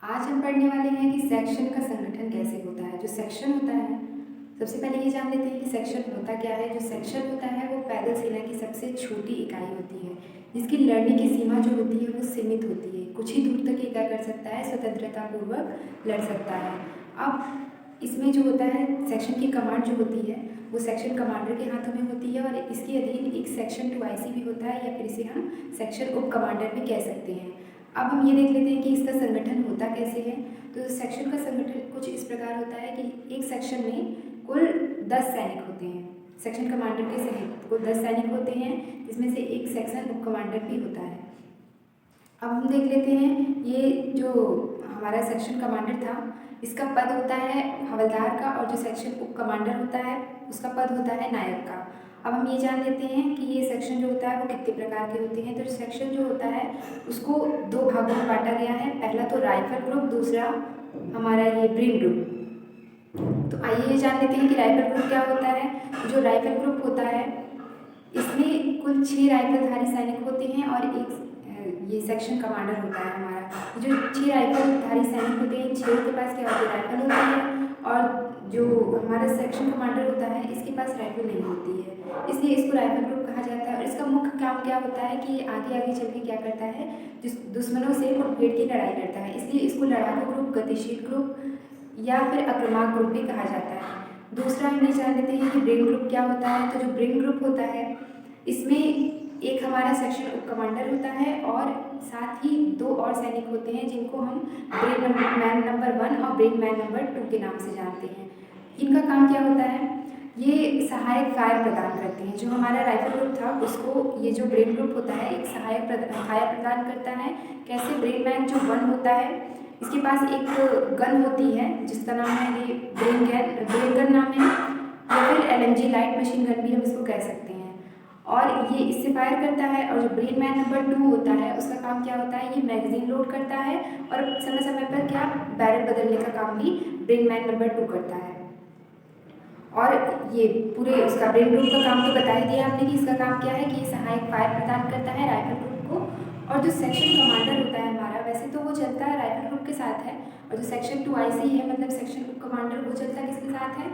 आज हम पढ़ने वाले हैं कि सेक्शन का संगठन कैसे होता है। जो सेक्शन होता है, सबसे पहले ये जान लेते हैं कि सेक्शन होता क्या है। जो सेक्शन होता है वो पैदल सेना की सबसे छोटी इकाई होती है, जिसकी लड़ने की सीमा जो होती है वो सीमित होती है। कुछ ही दूर तक ये क्या कर सकता है, स्वतंत्रता पूर्वक लड़ सकता है। अब इसमें जो होता है, सेक्शन की कमांड जो होती है वो सेक्शन कमांडर के हाथों में होती है, और इसके अधीन एक सेक्शन 2IC भी होता है, या फिर इसे हम सेक्शन उप कमांडर भी कह सकते हैं। अब हम ये देख लेते हैं कि इसका संगठन होता कैसे है। तो सेक्शन का संगठन कुछ इस प्रकार होता है कि एक सेक्शन में कुल 10 सैनिक होते हैं। सेक्शन कमांडर के सहित कुल 10 सैनिक होते हैं, जिसमें से एक सेक्शन उप कमांडर भी होता है। अब हम देख लेते हैं, ये जो हमारा सेक्शन कमांडर था, इसका पद होता है हवलदार का, और जो सेक्शन उप कमांडर होता है उसका पद होता है नायक का। अब हम ये जान लेते हैं कि ये सेक्शन जो होता है वो कितने प्रकार के होते हैं। तो सेक्शन जो होता है उसको 2 भागों में बांटा गया है। पहला तो राइफल ग्रुप, दूसरा हमारा ये ब्रिन ग्रुप। तो आइए ये जान लेते हैं कि राइफल ग्रुप क्या होता है। जो राइफल ग्रुप होता है इसमें कुल 6 राइफलधारी सैनिक होते हैं, और एक ये सेक्शन कमांडर होता है हमारा। जो 6 राइफलधारी सैनिक होते हैं, 6 के पास क्या होती है, राइफल होती है, और जो हमारा सेक्शन कमांडर होता है इसके पास राइफल नहीं होती है, इसलिए इसको राइफल ग्रुप कहा जाता है। और इसका मुख्य काम क्या होता है कि आगे आगे चल के क्या करता है, जिस दुश्मनों से मुठभेड़ की लड़ाई करता है, इसलिए इसको लड़ाकू ग्रुप, गतिशील ग्रुप या फिर आक्रामक ग्रुप भी कहा जाता है। दूसरा हम ये जान लेते हैं कि ब्रिन ग्रुप क्या होता है। तो जो ब्रिन ग्रुप होता है इसमें एक हमारा सेक्शन उप कमांडर होता है, और साथ ही 2 और सैनिक होते हैं जिनको हम ब्रेन मैन नंबर 1 और ब्रेन मैन नंबर 2 के नाम से जानते हैं। इनका काम क्या होता है, ये सहायक फायर प्रदान करते हैं। जो हमारा राइफल ग्रुप था उसको ये जो ब्रेन ग्रुप होता है एक सहायक फायर प्रदान करता है। कैसे, ब्रेन मैन जो 1 होता है इसके पास एक गन होती है जिसका नाम है ये ब्रेन गन नाम है, या फिर LMG लाइट मशीन गन भी हम इसको कह सकते हैं, और ये इससे फायर करता है। और जो ब्रेन मैन नंबर 2 होता है उसका काम क्या होता है, ये मैगजीन लोड करता है, और समय समय पर क्या बैरल बदलने का काम भी ब्रेन मैन नंबर 2 करता है। और ये पूरे उसका ब्रेन ग्रुप का काम तो बता ही दिया आपने कि इसका काम क्या है, कि ये सहायक फायर प्रदान करता है राइफल ग्रुप को। और जो सेक्शन कमांडर होता है हमारा, वैसे तो वो चलता है राइफल ग्रुप के साथ है, और जो सेक्शन 2IC है मतलब सेक्शन उप कमांडर, वो चलता है किसके साथ है,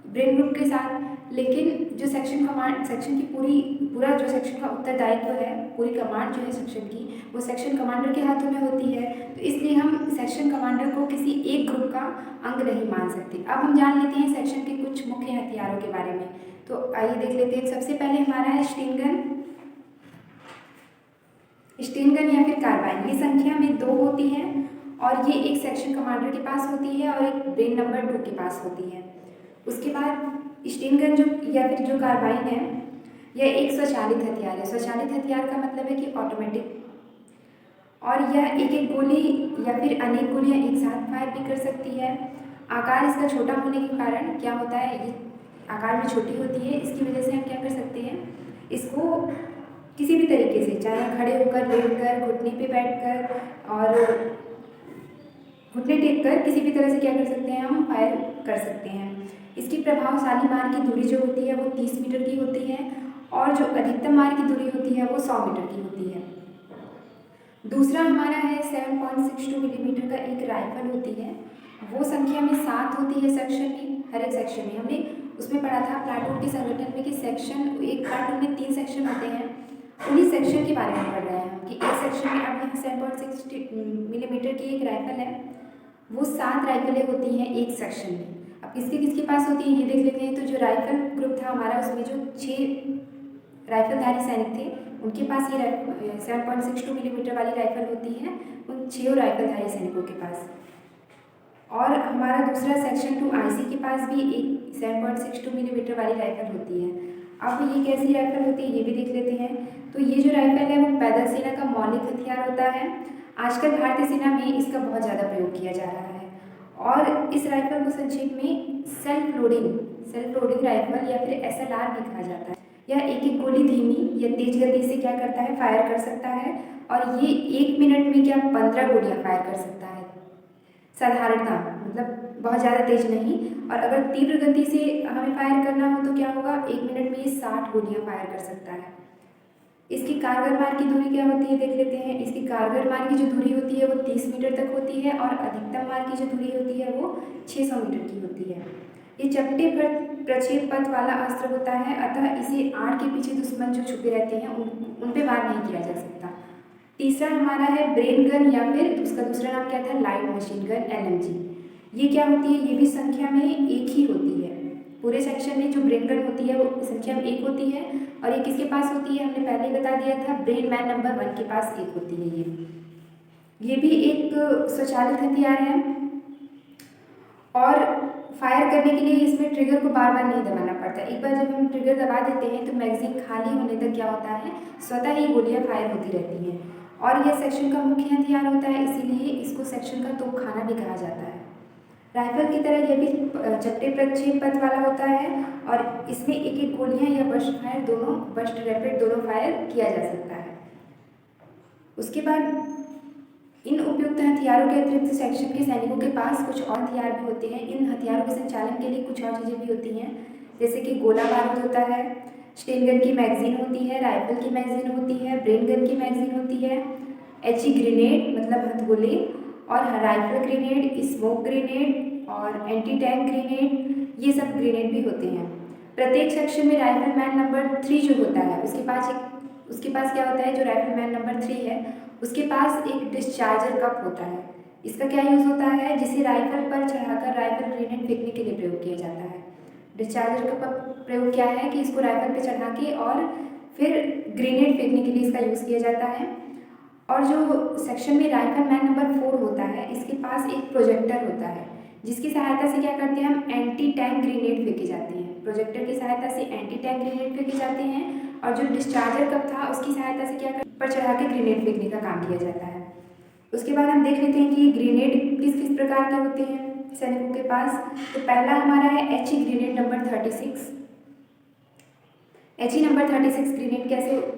ब्रेन ग्रुप के साथ। लेकिन जो सेक्शन की पूरा जो सेक्शन का उत्तरदायित्व है, पूरी कमांड जो है सेक्शन की, वो सेक्शन कमांडर के हाथों में होती है। तो इसलिए हम सेक्शन कमांडर को किसी एक ग्रुप का अंग नहीं मान सकते। अब हम जान लेते हैं सेक्शन के कुछ मुख्य हथियारों के बारे में। तो आइए देख लेते हैं। सबसे पहले हमारा है स्टीन गन या फिर कार्बाइन। ये संख्या में 2 होती है, और ये एक सेक्शन कमांडर के पास होती है और एक ब्रेन नंबर 2 के पास होती है। उसके बाद स्टीन गन जो या फिर जो कार्बाइन है, यह एक स्वचालित हथियार है। स्वचालित हथियार का मतलब है कि ऑटोमेटिक, और यह एक एक गोली या फिर अनेक गोलियां एक साथ फायर भी कर सकती है। आकार इसका छोटा होने के कारण क्या होता है, ये आकार में छोटी होती है, इसकी वजह से हम क्या कर सकते हैं, इसको किसी भी तरीके से, चाहे खड़े होकर, लेटकर, घुटने पे बैठकर और घुटने टेक कर, किसी भी तरह से क्या कर सकते हैं, हम फायर कर सकते हैं। इसकी प्रभावशाली मार की दूरी जो होती है वो 30 मीटर की होती है, और जो अधिकतम मार की दूरी होती है वो 100 मीटर की होती है। दूसरा हमारा है 7.62 मिलीमीटर का एक राइफल होती है। वो संख्या में 7 होती है सेक्शन में, हर एक सेक्शन में। हमने उसमें पढ़ा था प्लाटून के संगठन में कि सेक्शन, एक प्लाटून में 3 सेक्शन होते हैं, उन्हीं सेक्शन के बारे में पढ़ रहे हैं हम कि एक सेक्शन में, अब यहाँ 7.62 मिलीमीटर की एक राइफल है, वो 7 राइफलें होती हैं एक सेक्शन में। अब किसके किसके पास होती है ये देख लेते हैं। तो जो राइफल ग्रुप था हमारा, उसमें जो 6 राइफलधारी सैनिक थे उनके पास ये 7.62 मिलीमीटर वाली राइफल होती है, उन 6 राइफलधारी सैनिकों के पास। और हमारा दूसरा सेक्शन 2IC के पास भी एक 7.62 मिलीमीटर वाली राइफल होती है। अब ये कैसी राइफल होती है ये भी देख लेते हैं। तो ये जो राइफल है वो पैदल सेना का मौलिक हथियार होता है। आजकल भारतीय सेना में इसका बहुत ज़्यादा प्रयोग किया जा रहा है। और इस राइफल को संक्षेप में सेल्फ लोडिंग राइफल या फिर SLR भी कहा जाता है। यह एक एक गोली धीमी या तेज गति से क्या करता है, फायर कर सकता है, और ये 1 मिनट में क्या 15 गोलियां फायर कर सकता है साधारणतः, मतलब बहुत ज़्यादा तेज नहीं। और अगर तीव्र गति से हमें फायर करना हो तो क्या होगा, 1 मिनट में ये 60 गोलियां फायर कर सकता है। इसकी कारगर मार की दूरी क्या होती है देख लेते हैं। इसकी कारगर मार की जो दूरी होती है वो 30 मीटर तक होती है, और अधिकतम मार की जो दूरी होती है वो 600 मीटर की होती है। ये चपटे प्रक्षेप पथ वाला अस्त्र होता है, अतः इसे आड़ के पीछे दुश्मन जो छुपे रहते हैं उन पे वार नहीं किया जा सकता। तीसरा हमारा है ब्रेन गन, या फिर उसका दूसरा नाम क्या था, लाइट मशीन गन LMG। ये क्या होती है, ये भी संख्या में एक ही होती है। पूरे सेक्शन में जो ब्रेन गन होती है वो संख्या में एक होती है, और ये किसके पास होती है, हमने पहले ही बता दिया था, ब्रेन मैन नंबर 1 के पास एक होती है। ये भी एक स्वचालित हथियार है, और फायर करने के लिए इसमें ट्रिगर को बार बार नहीं दबाना पड़ता। एक बार जब हम ट्रिगर दबा देते हैं तो मैगजीन खाली होने तक क्या होता है, स्वतः ही गोलियां फायर होती रहती हैं। और यह सेक्शन का मुख्य हथियार होता है, इसीलिए इसको सेक्शन का तोपखाना भी कहा जाता है। राइफल की तरह यह भी चपटे प्रक्षेप पथ वाला होता है, और इसमें एक एक गोलियां या बर्स्ट रैपिड दोनों फायर किया जा सकता है। उसके बाद इन उपयुक्त हथियारों के अतिरिक्त सेक्शन के सैनिकों के पास कुछ और हथियार भी होते हैं। इन हथियारों के संचालन के लिए कुछ और चीज़ें भी होती हैं, जैसे कि गोला बारूद होता है, स्टेन गन की मैगजीन होती है, राइफल की मैगजीन होती है, ब्रेन गन की मैगजीन होती है, HE ग्रेनेड मतलब हथगोले, और राइफल ग्रेनेड, स्मोक ग्रेनेड और एंटी टैंक ग्रेनेड, ये सब ग्रेनेड भी होते हैं। प्रत्येक सेक्शन में राइफल मैन नंबर 3 जो होता है उसके पास क्या होता है, जो राइफल मैन नंबर 3 है उसके पास एक डिस्चार्जर कप होता है। इसका क्या यूज़ होता है, जिसे राइफल पर चढ़ाकर राइफल ग्रेनेड फेंकने के लिए प्रयोग किया जाता है। डिस्चार्जर का प्रयोग क्या है कि इसको राइफल पे चढ़ा के और फिर ग्रेनेड फेंकने के लिए इसका यूज़ किया जाता है। और जो सेक्शन में राइफल मैन नंबर 4 होता है, इसके पास एक प्रोजेक्टर होता है, जिसकी सहायता से क्या करते हैं हम, एंटी टैंक ग्रेनेड फेंके जाते हैं। प्रोजेक्टर की सहायता से एंटी टैंक ग्रेनेड फेंके जाते हैं, और जो डिस्चार्जर कप था उसकी सहायता से क्या पर चढ़ा के ग्रेनेड फेंकने का काम किया जाता है। उसके बाद हम देख लेते हैं कि ग्रेनेड किस किस प्रकार के होते हैं सैनिकों के पास। तो पहला हमारा है HE grenade number 36। HE number 36 grenade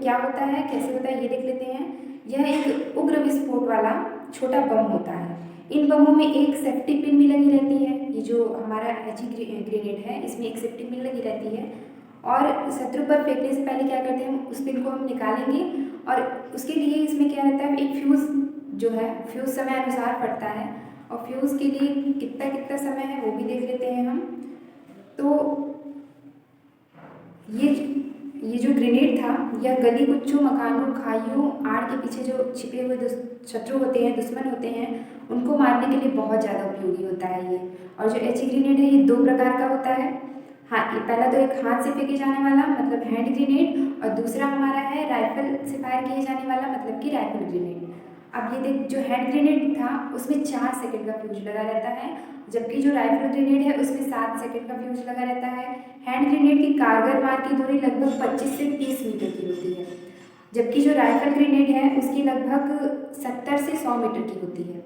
क्या होता है, कैसे होता है ये देख लेते हैं। यह एक उग्र विस्फोट वाला छोटा बम होता है। इन बमों में एक सेफ्टी पिन भी लगी रहती है। ये जो हमारा HE ग्रेनेड है इसमें एक सेफ्टी पिन लगी रहती है, और शत्रु पर फेंकने से पहले क्या करते हैं हम उस पिन को हम निकालेंगे, और उसके लिए इसमें क्या रहता है, एक फ्यूज़ जो है, फ्यूज़ समय अनुसार पड़ता है, और फ्यूज़ के लिए कितना समय है वो भी देख लेते हैं हम। तो ये जो ग्रेनेड था यह गली कुच्चों, मकानों, खाइयों, आड़ के पीछे जो छिपे हुए शत्रु होते हैं, दुश्मन होते हैं, उनको मारने के लिए बहुत ज़्यादा उपयोगी होता है ये। और जो HE ग्रेनेड है ये 2 प्रकार का होता है। हाँ, ये पहला तो एक हाथ से फेंके जाने वाला मतलब हैंड ग्रेनेड, और दूसरा हमारा है राइफल से फायर किए जाने वाला मतलब कि राइफल ग्रेनेड। अब ये देख, जो हैंड ग्रेनेड था उसमें 4 सेकंड का फ्यूज लगा रहता है, जबकि जो राइफल ग्रेनेड है उसमें 7 सेकंड का फ्यूज लगा रहता है। हैंड ग्रेनेड की कारगर मार की दूरी लगभग 25 से 30 मीटर की होती है, जबकि जो राइफल ग्रेनेड है उसकी लगभग 70 से 100 मीटर की होती है।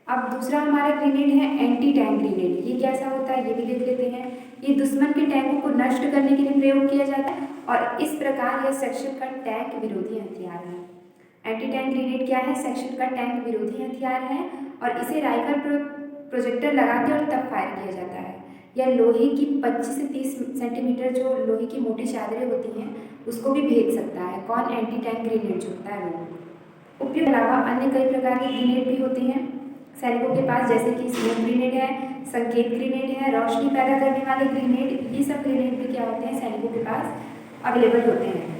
अब दूसरा हमारा ग्रेनेड है एंटी टैंक ग्रेनेड। ये कैसा होता है ये भी देख लेते हैं। ये दुश्मन के टैंकों को नष्ट करने के लिए प्रयोग किया जाता है, और इस प्रकार यह सेक्शन का टैंक विरोधी हथियार है। एंटी टैंक ग्रेनेड क्या है, सेक्शन का टैंक विरोधी हथियार है, और इसे राइफल प्रोजेक्टर लगा के और तब फायर किया जाता है। यह लोहे की 25 से 30 सेंटीमीटर जो लोहे की मोटी चादरें होती हैं उसको भी भेद सकता है। कौन, एंटी टैंक ग्रेनेड जो होता है वो। उपयोग के अलावा अन्य कई प्रकार के ग्रेनेड भी होते हैं सैनिकों के पास, जैसे कि स्मोक ग्रेनेड है, संकेत ग्रेनेड है, रोशनी पैदा करने वाले ग्रेनेड। ये सब ग्रेनेड भी क्या होते हैं सैनिकों के पास अवेलेबल होते हैं।